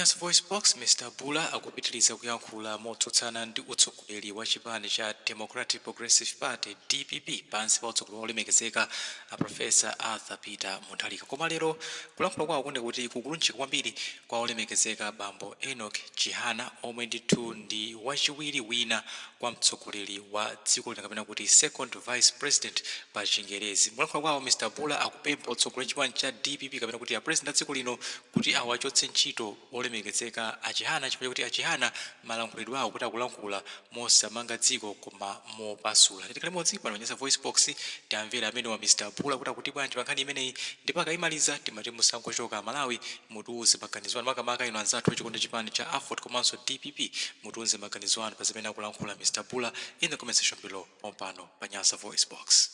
Panyasa Voice Box, Mr. Bula akupitiriza kuyankhula motsutsana ndi utsogoleri wa chipani cha Democratic Progressive Party DPP pansi pa utsogoleri olemekezeka a Profesa Arthur Peter Mutharika. Koma lero kulankhula kwawo kunde kuti kukulunjika kwambiri kwa olemekezeka bambo Enoch Chihana omwe ndithu ndi wachiwiri wina kwa mtsogoleri wa dziko kapena kuti second vice president pa Chingerezi. Kulankhula kwawo Mr. Bula akupempha utsogoleri chipani cha DPP kapena kuti a president dziko lino kuti awachotse ntchito olemekezeka achihana chifukwa kuti achihana malankhulidwe awo kuti akulankhula mosamanga dziko koma mopasula. Titikale modzi pano Panyasa Voice Box tamvera amene wa Mr. Bula kuti bwanji pankhani imeneyi ndipaka imaliza timati musangochoka Malawi mutiuze maganizo anu makamaka ino anzathu ochikondi chipani cha AFOT komanso DPP mutiuze maganizo anu pa zimene akulankhula Mr. Bula in the comment section below pompano Panyasa Voice Box.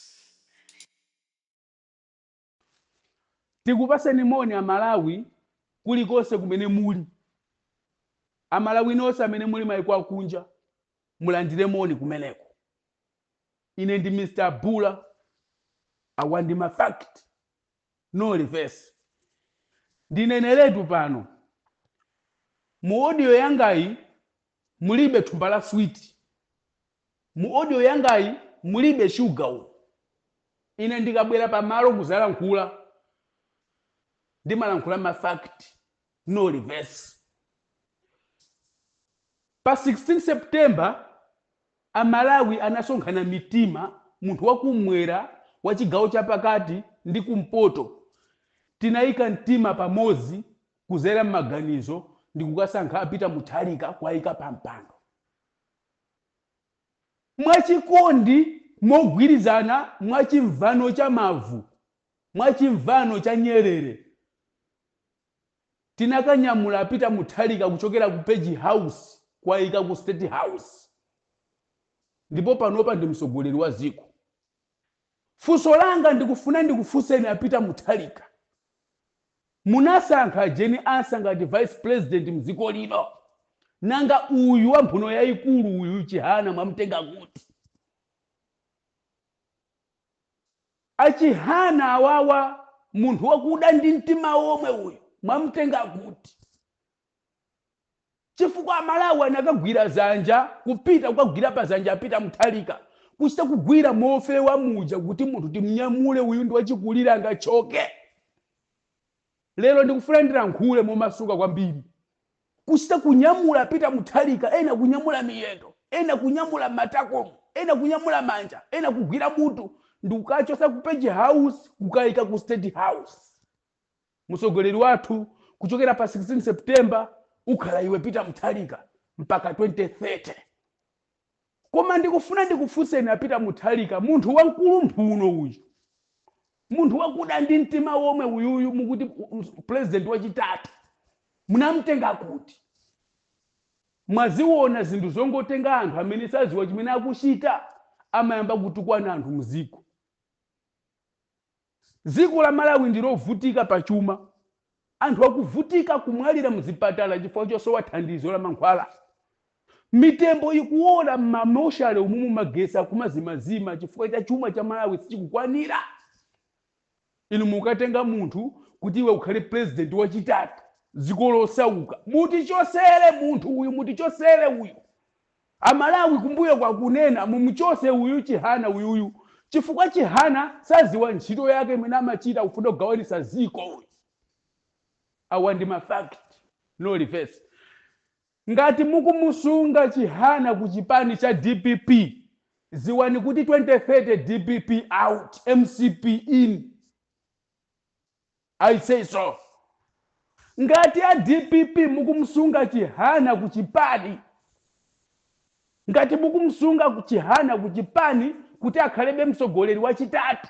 Tikupaseni moni a Malawi kulikonse kumene muli. Amalawi nonse amene muli mayiko akunja mulandire moni kumeneko. Ine ndi Mr. Bula awandima fact no reverse. Ndineneretu pano mu audio yangayi mulibe thumba la sweet, mu audio yangayi mulibe sugar. Ine ndikabwera pamalo kuzalankhula ndimalankhula ma fact no reverse. Pa 16 September Amalawi anasonkhana mitima, munthu wakumwera wa chigawo chapakati ndi kumpoto tinayika mtima pamodzi kuzera m'maganizo ndi kukasankha Peter Mutharika kwayika pampando. Mwachikondi mogwirizana mwachimvano cha mavu, mwachimvano cha Nyerere tinakanyamula Peter Mutharika kuchokera ku Page House kwayika ku State House. Ndipo panopa ndi mtsogoleri wa dziko. Funso langa ndikufuna ndikufunseni a Peter Mutharika. Munasankha Jeni Ansa ngati vice president mdziko lino. Nanga uyu wa mphuno yayikulu uyu Chihana mwamtenga kuti? Achihana awawa munthu wakuda ndi mtima omwe uyu mwamtenga kuti? Chifukwa Amalawi anakagwira zanja kupita kukagwira pa zanja Peter Mutharika kuchita kugwira mofewa muja kuti munthu timnyamule uyu ndi wachikulira angachoke. Lero ndikufuna ndilankhule momasuka kwambiri. Kuchita kunyamula Peter Mutharika, ena kunyamula miyendo, ena kunyamula matakomo, ena kunyamula manja, ena kugwira mutu ndikukachosa ku Page House kukayika ku State House. Mtsogoleri wathu kuchokera pa 16 September ukhala iwe Peter Mutharika mpaka 2030. Koma ndikufuna ndikufunseni a Peter Mutharika, munthu wankulu mphuno uyu, munthu wakuda ndi mtima omwe uyuyu mukuti president wachitatu, munamtenga kuti? Mwaziona zinthu zongotenga anthu amene saziwa chimene akuchita amayamba kutukwana anthu muziko. Dziko la Malawi ndilovutika pachuma. Anthu akuvutika kumwalira muzipatala chifukwa chosowa thandizo la mankhwala. Mitembo ikuona m'mamoshale umumu magesa kumazimazima chifukwa cha chuma cha Malawi sichikukwanira. Inu mukatenga munthu kuti iwe ukhale president wachitatu, dziko losauka, mutichosere munthu uyu, mutichosere uyu. Amalawi kumbuyo kwa kunena mumuchose uyu Chihana uyuyu chifukwa Chihana saziwa ntchito yake imene amachita kufuna kugawanisa dziko uyu. Awandima fact no reverse. Ngati mukumusunga Chihana ku chipani cha DPP, ziwani kuti 2030 DPP out, MCP in. I say so. Ngati a DPP mukumusunga Chihana ku chipani, ngati mukumusunga Chihana ku chipani kuti akhalebe mtsogoleri wachitatu,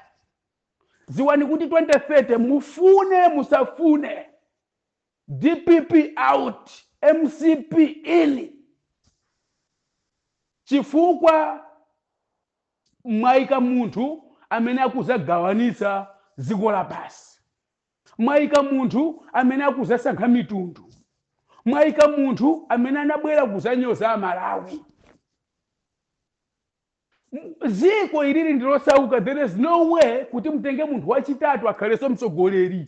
ziwani kuti 2030 mufune musafune DPP out, MCP in. Chifukwa mwaika munthu amene akuzagawanisa dziko lapansi, mwaika munthu amene akuzasankha mitundu, mwaika munthu amene anabwera kuzanyoza Malawi. Dziko ilili ndilosauka. There is no way kuti mtenge munthu wachitatu akhaleso mtsogoleri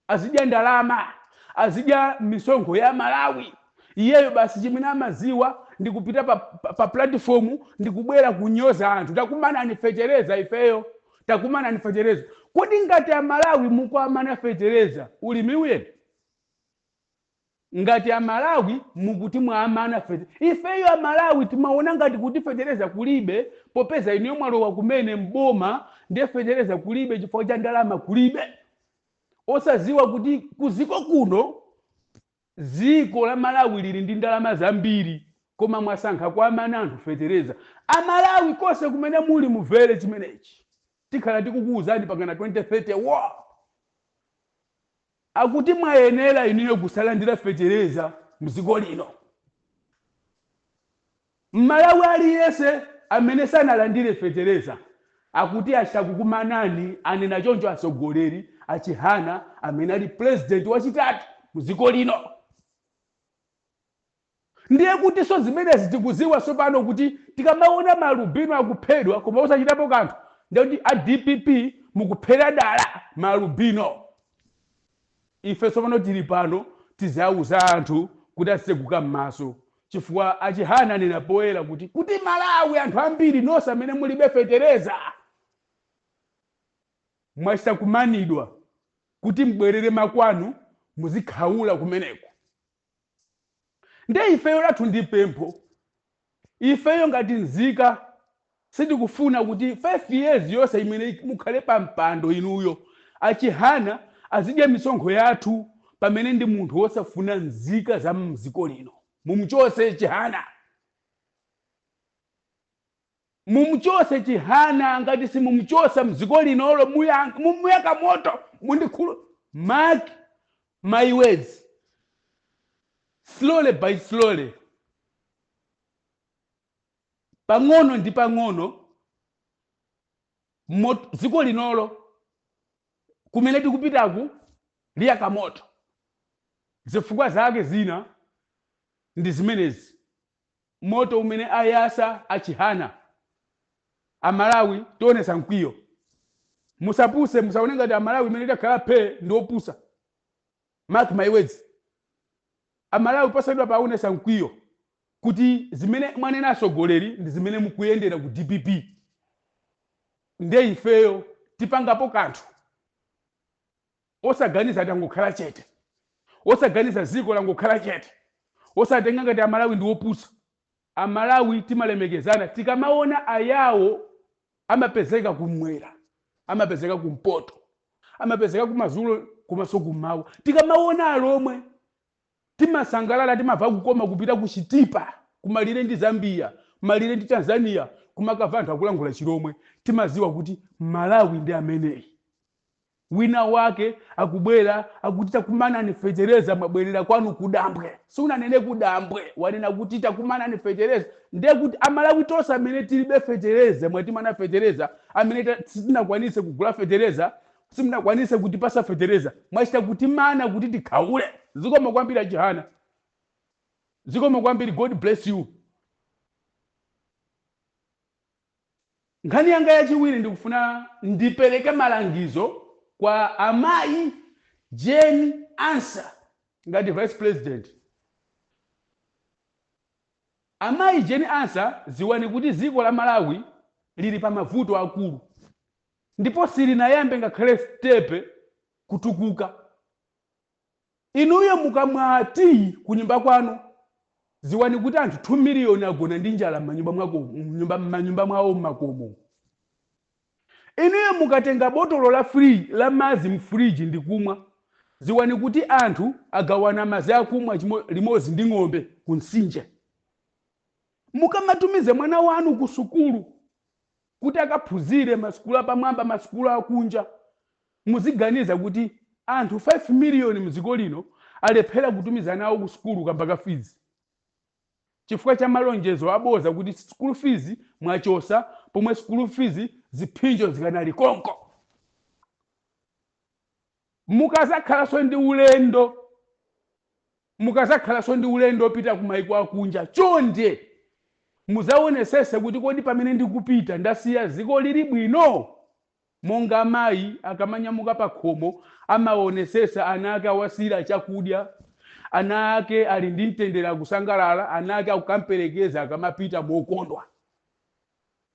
azidya ndalama. azidya misonkho ya Malawi. Iyeyo basi chimene amaziwa ndikupita pa platform ndikubwera kunyoza anthu. Takumana ni fetereza ifeyo, takumana ni fetereza. Kodi ngati ya Malawi mukwamana fetereza ulimi uyeni? Ngati ya Malawi mukuti mwamana fetereza. Ifeyo ya Malawi timaona ngati kuti fetereza kulibe, popeza iniyo mwalowa kumene mboma ndiye fetereza kulibe chifukwa cha ndalama kulibe. Osaziwa kuti kuziko kuno ziko la Malawi lili ndi ndalama zambiri, koma mwasankha kwamana anthu fetereza. Amalawi kose kumene muli muvere chimenechi. Tikhala tikukuwuzani pakana 2030 akuti mwayenera iniyo kusalandira fetereza mziko lino. Malawi aliyense amene sanalandire fetereza akuti achakukumanani anena choncho atsogoleri achihana amene ali president wachitatu mziko lino. Ndiye kuti so zimene tikuziwa sopano kuti tikamaona malubino akuphedwa koma osachitapo kanthu, ndiye kuti a DPP mukuphera dala malubino. Ife sopano tili pano tizauza anthu kuti asekuka m'maso chifukwa achihana anena poyera kuti Malawi anthu ambiri nonse amene mulibe fetereza mwachisakumanidwa kuti mbwerere makwanu muzikhaula kumeneko. Ndiye ifeyo lathu ndi pempho. Ifeyo ngati nzika sitikufuna kuti 5 years yonse imene mukhale pa mpando inuyo achihana azidya misonkho yathu pamene ndi munthu wosafuna nzika za mziko lino. Mumuchose chihana. Mumuchose chihana. Ngati si mumuchosa mziko linolo mumuyaka moto mundikhulu. Mark my words. Slowly by slowly. Pang'ono ndi pang'ono ziko linolo kumene tikupitaku liyaka moto. Zifukwa zake zina ndi zimenezi. Moto umene ayasa achihana Amalawi tionesa mkwiyo. Musapuse musaone ngati Amalawi imene itakhala phe ndi opusa. Mark my words. Amalawi pasadwa paonesa mkwiyo kuti zimene mwanena atsogoleri ndi zimene mukuyendera ku DPP. Ndiye ifeyo tipangapo kanthu. Osaganiza tangokhala chete. Osaganiza ziko langokhala chete. Osatenga ngati Amalawi ndi opusa. Amalawi timalemekezana. Tikamaona ayawo amapezeka kumwera, amapezeka kumpoto, amapezeka kumazulo kumaso kumawa. Tikamaona alomwe timasangalala, timava kukoma kupita kuchitipa kumalire ndi Zambia, kumalire ndi Tanzania, kumakava anthu akulangula chilomwe. Timaziwa kuti Malawi ndi ameneyi. Wina wake akubwera akuti takumana ni fetereza mabwerera kwanu kudambwe. Sunanene kudambwe, wanena kuti takumana ni fetereza. Ndiye kuti Amalawi tonse amene tilibe fetereza, mwatimana fetereza, amene sitinakwanise kugula fetereza, simunakwanise kutipasa fetereza, mwachita kuti mana kuti tikhaule. Zikomo kwambiri achihana. Zikomo kwambiri, God bless you. Nkhani yanga yachiwiri ndikufuna ndipereke malangizo kwa amayi Jane Ansah ngati vice president. Amayi Jane Ansah ziwani kuti ziko la Malawi lili pa mavuto akulu, ndipo silinayambe ngakhale stepe kutukuka. Inuyo mukamwati kunyumba kwanu ziwani kuti anthu 2 miliyoni agona ndi njala m'manyumba mwawo m'makomo. Inuyo mukatenga botolo la free la mazi mfriji ndikumwa, ziwani kuti anthu agawana mazi akumwa limodzi ndi ng'ombe kunsinje. Mukamatumize mwana wanu ku sukulu kuti akaphunzire masukulu apamwamba, masukulu akunja, muziganiza kuti anthu 5 miliyoni mziko lino alephera kutumiza nawo ku sukulu kamba fees. Chifukwa cha malonjezo aboza kuti school fees mwachosa, pomwe school fees ziphinjo zikanali konko. Mukazakhalanso ndi ulendo opita ku mayiko akunja, chonde muzaonesese kuti kodi pamene ndikupita ndasiya ziko lili bwino. monga mayi akamanyamuka pa khomo amaonesesa ana ake awasira chakudya, ana ake ali ndi mtendere akusangalala, ana ake akukamperekeza akamapita mokondwa.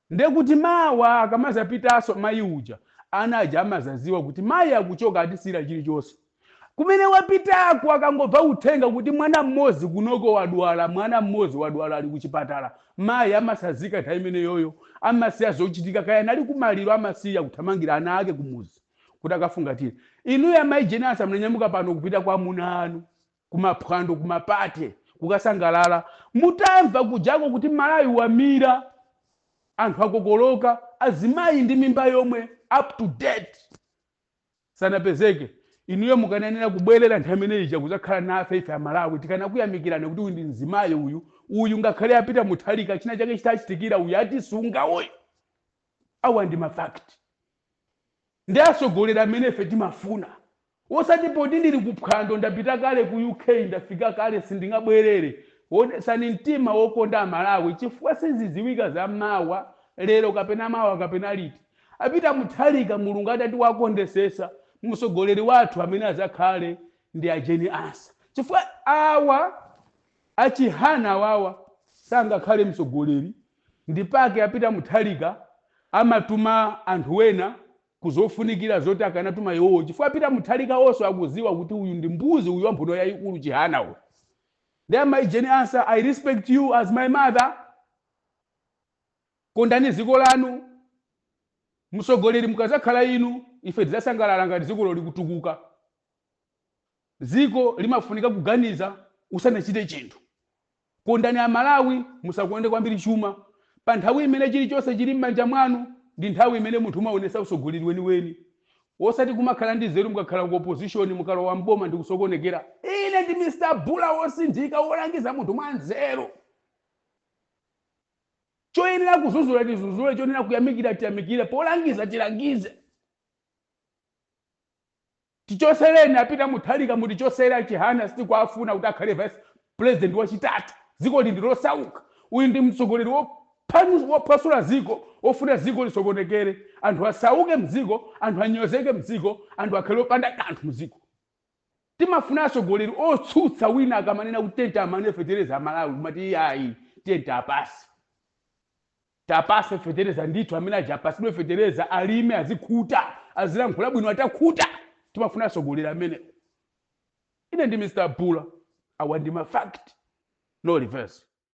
Ndekuti mawa akamazapitaso mayi uja ana aja amazaziwa kuti mayi akuchoka atisira chilichonse. Kumene wapitako akangobva uthenga kuti mwana mmodzi kunoko wadwala, mwana mmodzi wadwala ali kuchipatala, mayi amasazika nthawi imene yoyo, amasiya zochitika kaya nali kumaliro, amasiya kuthamangira ana ake kumuzi kuti akafungatire. Inuyo amayi Jenasa mnanyamuka pano kupita kwa amuna anu kumaphwando kumapate kukasangalala, mutamva kujako kuti Malawi wamira, anthu akokoloka, azimayi ndi mimba yomwe up to date sanapezeke. Inuyo mukananena kubwerera nthawi imene ija kuzakhala nafe ife Amalawi, tikanakuyamikirana kuti uyu ndi mzimayi uyu ngakhale apita muthalika china chake chitachitikira uyu atisunga uyu. Awa ndi mafakti. Ndi asogolera amene ife timafuna. Osati poti ndili kuphwando ndapita kale ku UK ndafika kale sindingabwerere. Wonesani mtima wokonda Amalawi chifukwa sizidziwika za mawa lero kapena mawa kapena liti. Apita muthalika Mulungu atati wakondesesa msogoleri wathu amene azakhale ndi Jenasa. Chifukwa awa achihana wawa sangakhale msogoleri, ndipake apita muthalika amatuma anthu wena kuzofunikira zoti akanatuma iwowo. Chifukwa apita muthalika onso akuziwa kuti uyu ndi mbuzi uyu wambono yayikulu chihana uyu. There my Jenasa, I respect you as my mother. Kondani dziko lanu. Msogoleri mukazakhala inu ife tizasangalala ngati dziko likutukuka. Dziko limafunika kuganiza usanachite chinthu. Kondani Amalawi, musakonde kwambiri chuma. Pa nthawi imene chilichonse chili m'manja mwanu ndi nthawi imene munthu umaonesa usogoleri weniweni. Osati kumakhala ndi nzeru mukakhala ku opposition mukalowa mboma ndi kusokonekera. Ine ndi Mr. Bula wosinthika wolangiza munthu mwa nzeru. Choyenera kuzuzula tizuzule, choyenera kuyamikira tiyamikire, polangiza tilangize. Tichosereni apita muthalika mutichosera chihana siti kwafuna kuti akhale vice president wachitatu. Dziko lindi losauka. Uyu ndi mtsogoleri wophwasula dziko, ofuna dziko lisokonekere, anthu asauke mdziko, anthu anyozeke mdziko, anthu akhale opanda kanthu mdziko. Timafuna atsogoleri otsutsa wina akamanena kuti tente amane fetereza Malawi kumati ayi tente apasi. Tapase fetereza ndithu amene ajapasidwe fetereza alime azikhuta, azilankhula bwino atakhuta. Timafuna atsogoleri amene. Ine ndi Mr. Bula, awa ndi mafact, no reverse.